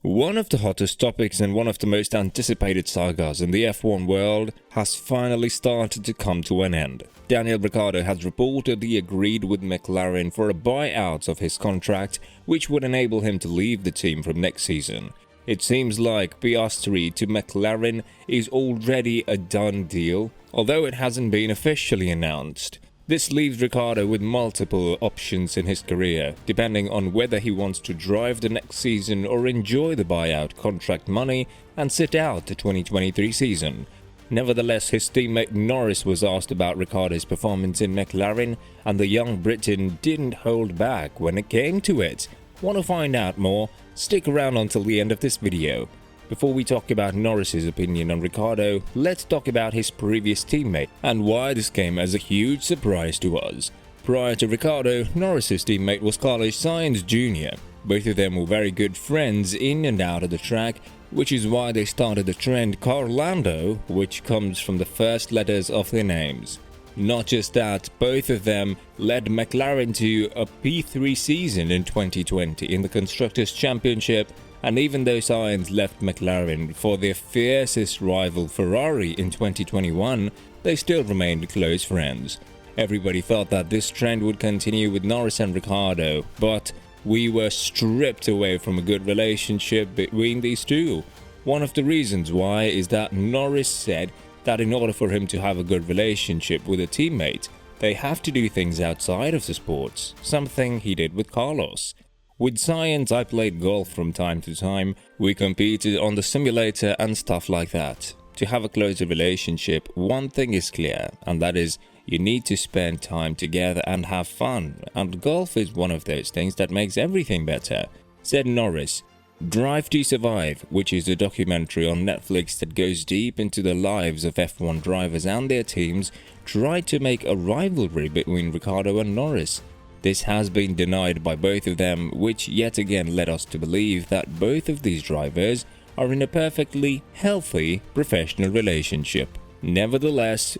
One of the hottest topics and one of the most anticipated sagas in the F1 world has finally started to come to an end. Daniel Ricciardo has reportedly agreed with McLaren for a buyout of his contract, which would enable him to leave the team from next season. It seems like Piastri to McLaren is already a done deal, although it hasn't been officially announced. This leaves Ricciardo with multiple options in his career, depending on whether he wants to drive the next season or enjoy the buyout contract money and sit out the 2023 season. Nevertheless, his teammate Norris was asked about Ricciardo's performance in McLaren, and the young Briton didn't hold back when it came to it. Want to find out more? Stick around until the end of this video. Before we talk about Norris's opinion on Ricciardo, let's talk about his previous teammate and why this came as a huge surprise to us. Prior to Ricciardo, Norris's teammate was Carlos Sainz Jr. Both of them were very good friends in and out of the track, which is why they started the trend Carlando, which comes from the first letters of their names. Not just that, both of them led McLaren to a P3 season in 2020 in the Constructors' Championship, and even though Sainz left McLaren for their fiercest rival Ferrari in 2021, they still remained close friends. Everybody thought that this trend would continue with Norris and Ricciardo, but we were stripped away from a good relationship between these two. One of the reasons why is that Norris said that in order for him to have a good relationship with a teammate, they have to do things outside of the sports, something he did with Carlos. With Sainz, I played golf from time to time. We competed on the simulator and stuff like that. To have a closer relationship, one thing is clear, and that is you need to spend time together and have fun, and golf is one of those things that makes everything better, said Norris. Drive to Survive, which is a documentary on Netflix that goes deep into the lives of F1 drivers and their teams, tried to make a rivalry between Ricciardo and Norris. This has been denied by both of them, which yet again led us to believe that both of these drivers are in a perfectly healthy professional relationship. Nevertheless,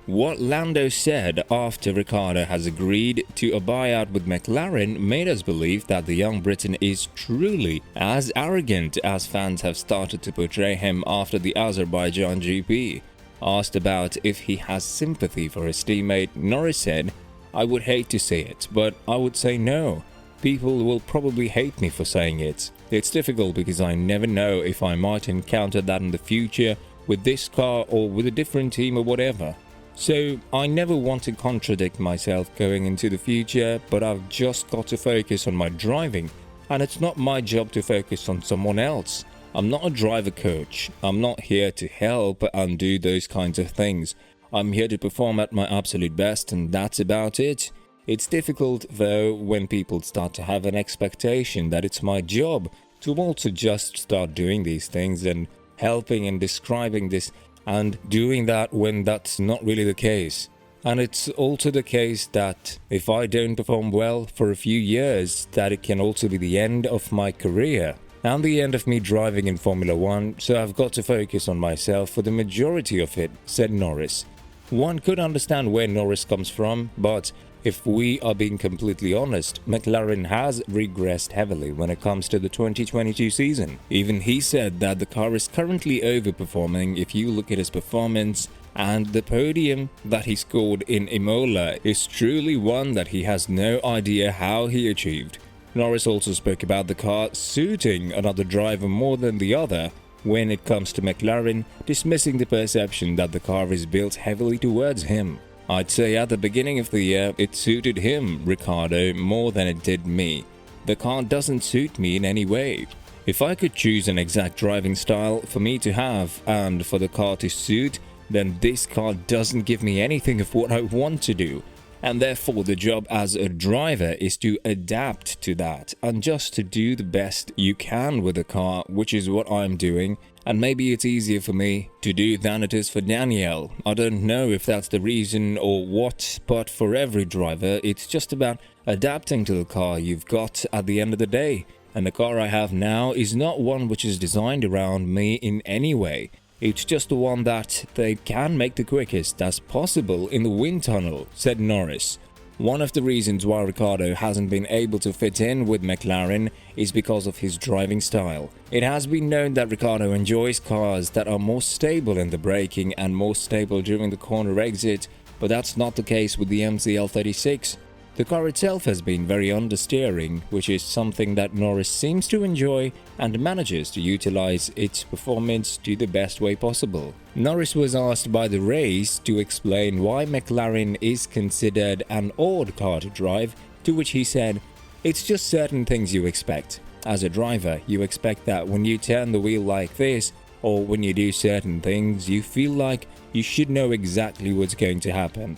what Lando said after Ricciardo has agreed to a buyout with McLaren made us believe that the young Briton is truly as arrogant as fans have started to portray him after the Azerbaijan GP. Asked about if he has sympathy for his teammate, Norris said, "I would hate to say it, but I would say no. People will probably hate me for saying it. It's difficult because I never know if I might encounter that in the future with this car or with a different team or whatever. So I never want to contradict myself going into the future, but I've just got to focus on my driving, and it's not my job to focus on someone else. I'm not a driver coach. I'm not here to help and do those kinds of things. I'm here to perform at my absolute best, and that's about it. It's difficult though when people start to have an expectation that it's my job to also just start doing these things and helping and describing this and doing that when that's not really the case. And it's also the case that if I don't perform well for a few years, that it can also be the end of my career and the end of me driving in Formula 1, so I've got to focus on myself for the majority of it," said Norris. One could understand where Norris comes from, but if we are being completely honest, McLaren has regressed heavily when it comes to the 2022 season. Even he said that the car is currently overperforming if you look at his performance, and the podium that he scored in Imola is truly one that he has no idea how he achieved. Norris also spoke about the car suiting another driver more than the other when it comes to McLaren, dismissing the perception that the car is built heavily towards him. "I'd say at the beginning of the year it suited him, Ricciardo, more than it did me. The car doesn't suit me in any way. If I could choose an exact driving style for me to have and for the car to suit, then this car doesn't give me anything of what I want to do. And therefore the job as a driver is to adapt to that and just to do the best you can with the car, which is what I'm doing. And maybe it's easier for me to do than it is for Daniel. I don't know if that's the reason or what, but for every driver, it's just about adapting to the car you've got at the end of the day. And the car I have now is not one which is designed around me in any way. It's just the one that they can make the quickest as possible in the wind tunnel," said Norris. One of the reasons why Ricciardo hasn't been able to fit in with McLaren is because of his driving style. It has been known that Ricciardo enjoys cars that are more stable in the braking and more stable during the corner exit, but that's not the case with the MCL36. The car itself has been very understeering, which is something that Norris seems to enjoy and manages to utilize its performance to the best way possible. Norris was asked by the race to explain why McLaren is considered an odd car to drive, to which he said, "It's just certain things you expect. As a driver, you expect that when you turn the wheel like this, or when you do certain things, you feel like you should know exactly what's going to happen.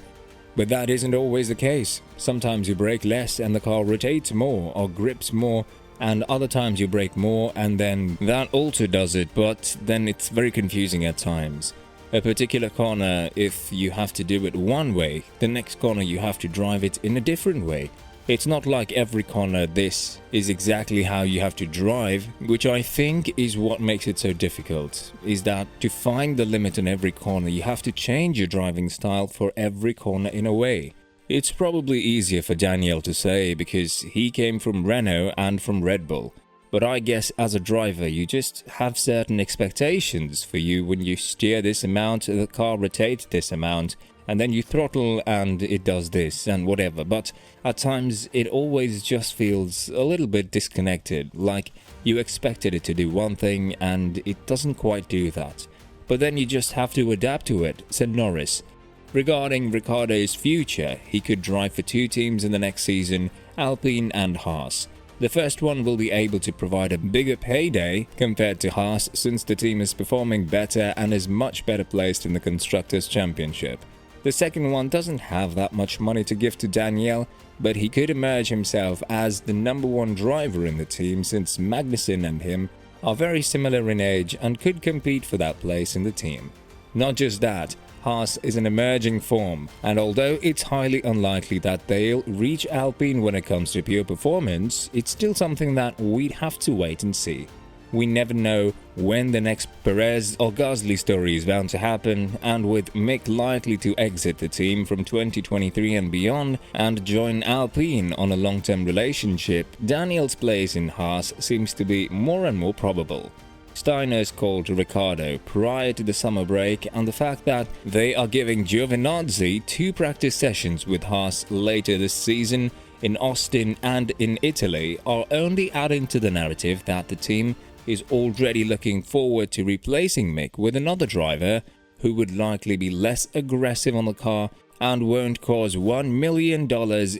But that isn't always the case. Sometimes you brake less and the car rotates more or grips more, and other times you brake more and then that also does it, but then it's very confusing at times. A particular corner, if you have to do it one way, the next corner you have to drive it in a different way. It's not like every corner this is exactly how you have to drive, which I think is what makes it so difficult, is that to find the limit on every corner you have to change your driving style for every corner in a way. It's probably easier for Daniel to say because he came from Renault and from Red Bull, but I guess as a driver you just have certain expectations for you when you steer this amount, the car rotates this amount, and then you throttle and it does this and whatever, but at times it always just feels a little bit disconnected, like you expected it to do one thing and it doesn't quite do that. But then you just have to adapt to it, said Norris. Regarding Ricciardo's future, he could drive for two teams in the next season, Alpine and Haas. The first one will be able to provide a bigger payday compared to Haas since the team is performing better and is much better placed in the Constructors' Championship. The second one doesn't have that much money to give to Daniel, but he could emerge himself as the number one driver in the team since Magnussen and him are very similar in age and could compete for that place in the team. Not just that, Haas is an emerging form, and although it's highly unlikely that they'll reach Alpine when it comes to pure performance, it's still something that we'd have to wait and see. We never know when the next Perez or Gasly story is bound to happen, and with Mick likely to exit the team from 2023 and beyond and join Alpine on a long-term relationship, Daniel's place in Haas seems to be more and more probable. Steiner's called Ricciardo prior to the summer break, and the fact that they are giving Giovinazzi 2 practice sessions with Haas later this season in Austin and in Italy are only adding to the narrative that the team is already looking forward to replacing Mick with another driver who would likely be less aggressive on the car and won't cause $1 million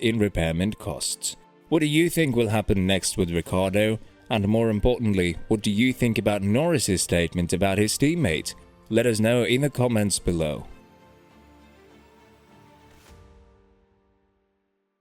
in repairment costs. What do you think will happen next with Ricciardo? And more importantly, what do you think about Norris's statement about his teammate? Let us know in the comments below.